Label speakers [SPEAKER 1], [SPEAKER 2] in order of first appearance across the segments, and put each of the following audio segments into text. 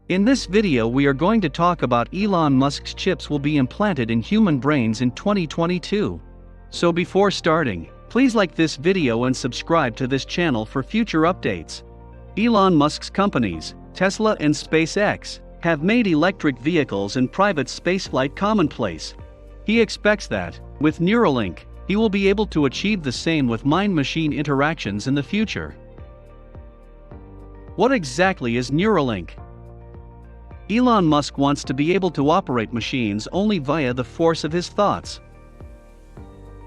[SPEAKER 1] In this video we are going to talk about Elon Musk's chips will be implanted in human brains in 2022. So before starting, please like this video and subscribe to this channel for future updates. Elon Musk's companies, Tesla and SpaceX, have made electric vehicles and private spaceflight commonplace. He expects that, with Neuralink, he will be able to achieve the same with mind-machine interactions in the future. What exactly is Neuralink? Elon Musk wants to be able to operate machines only via the force of his thoughts.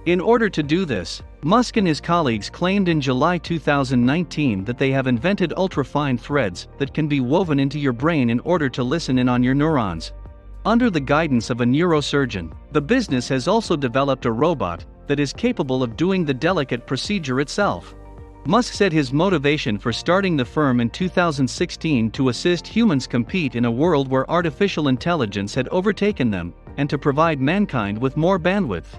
[SPEAKER 1] In order to do this, Musk and his colleagues claimed in July 2019 that they have invented ultra-fine threads that can be woven into your brain in order to listen in on your neurons. Under the guidance of a neurosurgeon, the business has also developed a robot that is capable of doing the delicate procedure itself. Musk said his motivation for starting the firm in 2016 to assist humans compete in a world where artificial intelligence had overtaken them, and to provide mankind with more bandwidth.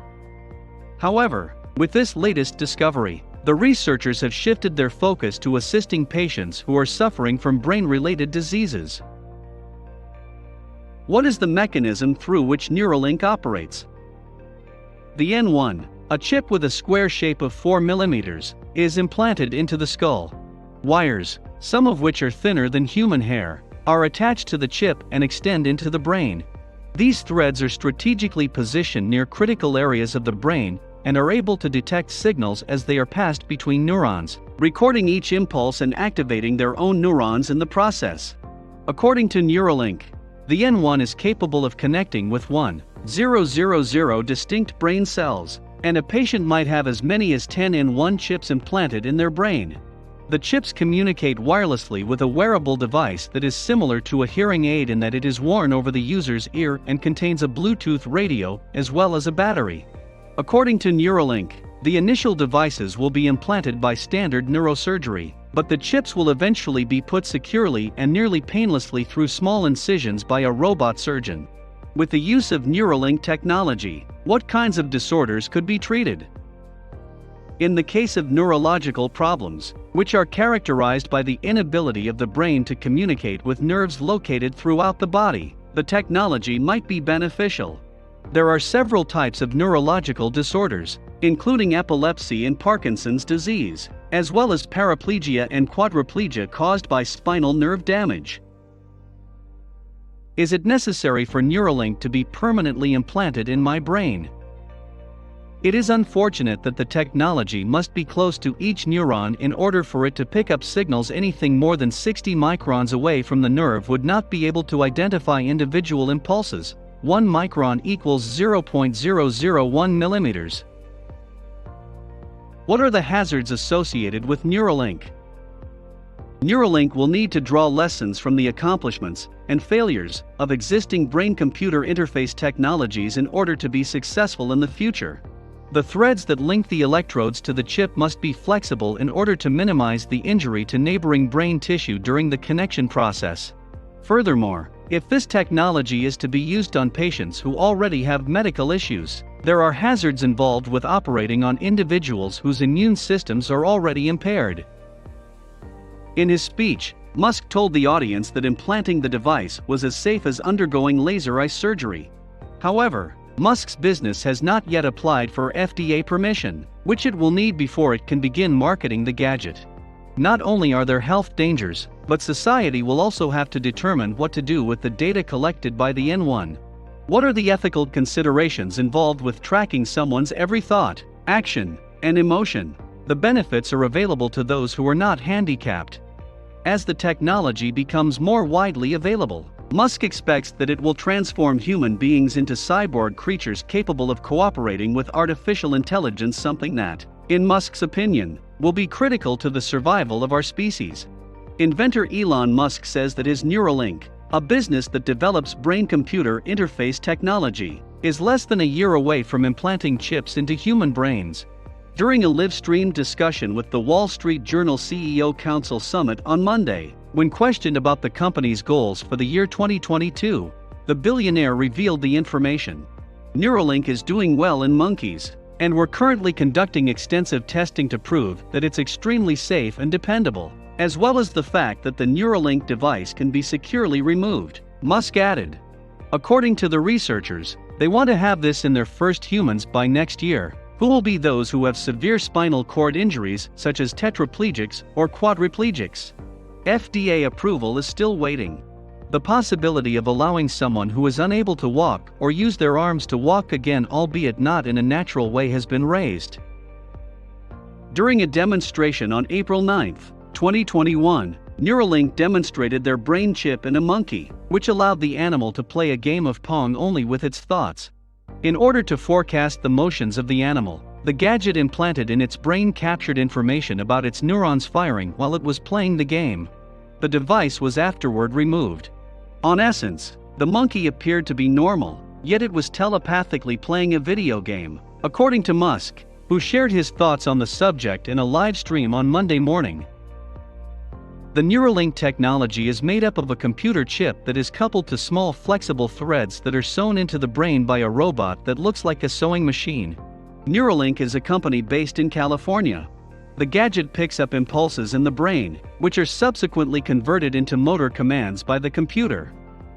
[SPEAKER 1] However, with this latest discovery, the researchers have shifted their focus to assisting patients who are suffering from brain-related diseases. What is the mechanism through which Neuralink operates? The N1, a chip with a square shape of 4 mm, is implanted into the skull. Wires, some of which are thinner than human hair, are attached to the chip and extend into the brain. These threads are strategically positioned near critical areas of the brain and are able to detect signals as they are passed between neurons, recording each impulse and activating their own neurons in the process. According to Neuralink, the N1 is capable of connecting with 1,000 distinct brain cells, and a patient might have as many as 10 N1 chips implanted in their brain. The chips communicate wirelessly with a wearable device that is similar to a hearing aid in that it is worn over the user's ear and contains a Bluetooth radio as well as a battery. According to Neuralink, the initial devices will be implanted by standard neurosurgery, but the chips will eventually be put securely and nearly painlessly through small incisions by a robot surgeon. With the use of Neuralink technology, what kinds of disorders could be treated? In the case of neurological problems, which are characterized by the inability of the brain to communicate with nerves located throughout the body, the technology might be beneficial. There are several types of neurological disorders, including epilepsy and Parkinson's disease, as well as paraplegia and quadriplegia caused by spinal nerve damage. Is it necessary for Neuralink to be permanently implanted in my brain? It is unfortunate that the technology must be close to each neuron in order for it to pick up signals. Anything more than 60 microns away from the nerve would not be able to identify individual impulses. 1 micron equals 0.001 millimeters. What are the hazards associated with Neuralink? Neuralink will need to draw lessons from the accomplishments and failures of existing brain-computer interface technologies in order to be successful in the future. The threads that link the electrodes to the chip must be flexible in order to minimize the injury to neighboring brain tissue during the connection process. Furthermore, if this technology is to be used on patients who already have medical issues, there are hazards involved with operating on individuals whose immune systems are already impaired. In his speech, Musk told the audience that implanting the device was as safe as undergoing laser eye surgery. However, Musk's business has not yet applied for FDA permission, which it will need before it can begin marketing the gadget. Not only are there health dangers, but society will also have to determine what to do with the data collected by the N1. What are the ethical considerations involved with tracking someone's every thought, action, and emotion? The benefits are available to those who are not handicapped. As the technology becomes more widely available, Musk expects that it will transform human beings into cyborg creatures capable of cooperating with artificial intelligence, something that, in Musk's opinion, will be critical to the survival of our species. Inventor Elon Musk says that his Neuralink, a business that develops brain-computer interface technology, is less than a year away from implanting chips into human brains. During a live-streamed discussion with the Wall Street Journal CEO Council Summit on Monday, when questioned about the company's goals for the year 2022, the billionaire revealed the information. Neuralink is doing well in monkeys, and we're currently conducting extensive testing to prove that it's extremely safe and dependable. as well as the fact that the Neuralink device can be securely removed, Musk added. According to the researchers, they want to have this in their first humans by next year, who will be those who have severe spinal cord injuries such as tetraplegics or quadriplegics. FDA approval is still waiting. The possibility of allowing someone who is unable to walk or use their arms to walk again, albeit not in a natural way, has been raised. During a demonstration on April 9, 2021, Neuralink demonstrated their brain chip in a monkey, which allowed the animal to play a game of Pong only with its thoughts. In order to forecast the motions of the animal, the gadget implanted in its brain captured information about its neurons firing while it was playing the game. The device was afterward removed. In essence, the monkey appeared to be normal, yet it was telepathically playing a video game, according to Musk, who shared his thoughts on the subject in a live stream on Monday morning. The Neuralink technology is made up of a computer chip that is coupled to small flexible threads that are sewn into the brain by a robot that looks like a sewing machine. Neuralink is a company based in California. The gadget picks up impulses in the brain, which are subsequently converted into motor commands by the computer.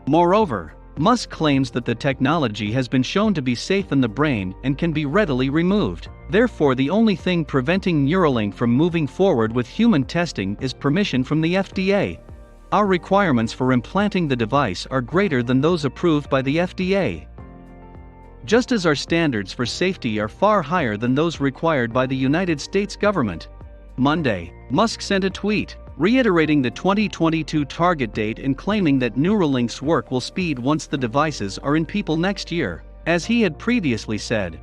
[SPEAKER 1] Moreover, Musk claims that the technology has been shown to be safe in the brain and can be readily removed. Therefore, the only thing preventing Neuralink from moving forward with human testing is permission from the FDA. Our requirements for implanting the device are greater than those approved by the FDA. Just as our standards for safety are far higher than those required by the United States government. Monday, Musk sent a tweet, reiterating the 2022 target date and claiming that Neuralink's work will speed once the devices are in people next year, as he had previously said.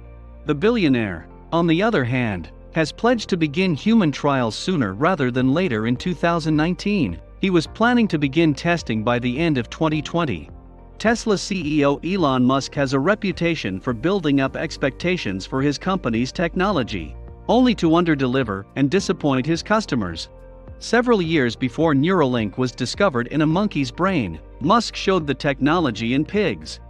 [SPEAKER 1] The billionaire, on the other hand, has pledged to begin human trials sooner rather than later in 2019. He was planning to begin testing by the end of 2020. Tesla CEO Elon Musk has a reputation for building up expectations for his company's technology, only to underdeliver and disappoint his customers. Several years before Neuralink was discovered in a monkey's brain, Musk showed the technology in pigs.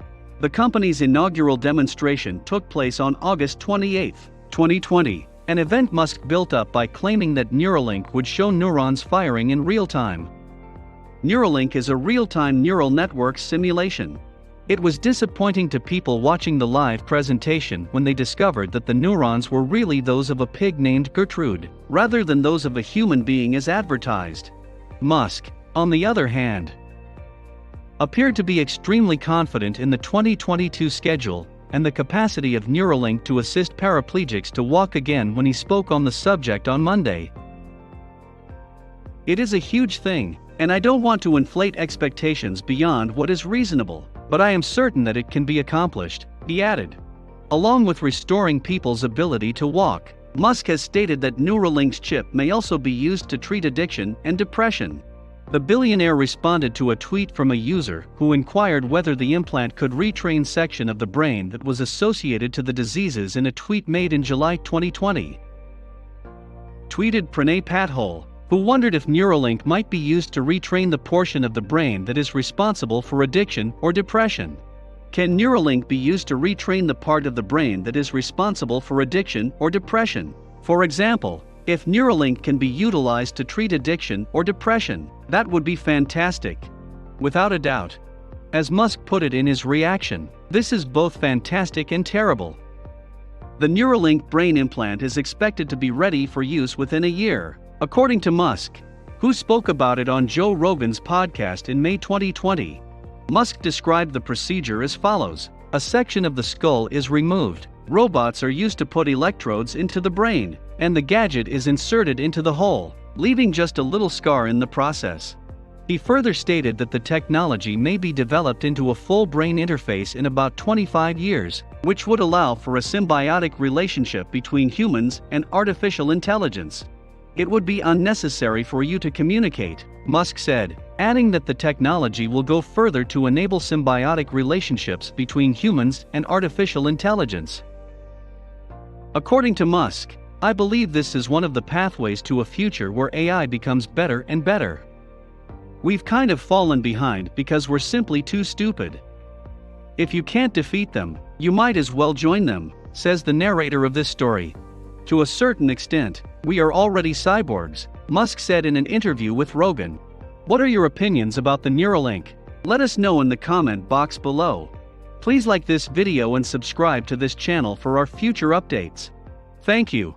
[SPEAKER 1] The company's inaugural demonstration took place on August 28, 2020, an event Musk built up by claiming that Neuralink would show neurons firing in real time. Neuralink is a real-time neural network simulation. It was disappointing to people watching the live presentation when they discovered that the neurons were really those of a pig named Gertrude, rather than those of a human being as advertised. Musk, on the other hand, appeared to be extremely confident in the 2022 schedule and the capacity of Neuralink to assist paraplegics to walk again when he spoke on the subject on Monday. "It is a huge thing, and I don't want to inflate expectations beyond what is reasonable, but I am certain that it can be accomplished," he added. Along with restoring people's ability to walk, Musk has stated that Neuralink's chip may also be used to treat addiction and depression. The billionaire responded to a tweet from a user who inquired whether the implant could retrain section of the brain that was associated to the diseases in a tweet made in July 2020. Tweeted Pranay Pathole, who wondered if Neuralink might be used to retrain the portion of the brain that is responsible for addiction or depression. Can Neuralink be used to retrain the part of the brain that is responsible for addiction or depression? For example, if Neuralink can be utilized to treat addiction or depression, that would be fantastic. Without a doubt. As Musk put it in his reaction, this is both fantastic and terrible. The Neuralink brain implant is expected to be ready for use within a year, according to Musk, who spoke about it on Joe Rogan's podcast in May 2020. Musk described the procedure as follows: a section of the skull is removed, robots are used to put electrodes into the brain, and the gadget is inserted into the hole, leaving just a little scar in the process. He further stated that the technology may be developed into a full brain interface in about 25 years, which would allow for a symbiotic relationship between humans and artificial intelligence. "It would be unnecessary for you to communicate," Musk said, adding that the technology will go further to enable symbiotic relationships between humans and artificial intelligence. According to Musk, "I believe this is one of the pathways to a future where AI becomes better and better. We've kind of fallen behind because we're simply too stupid. If you can't defeat them, you might as well join them," says the narrator of this story. "To a certain extent, we are already cyborgs," Musk said in an interview with Rogan. What are your opinions about the Neuralink? Let us know in the comment box below. Please like this video and subscribe to this channel for our future updates. Thank you.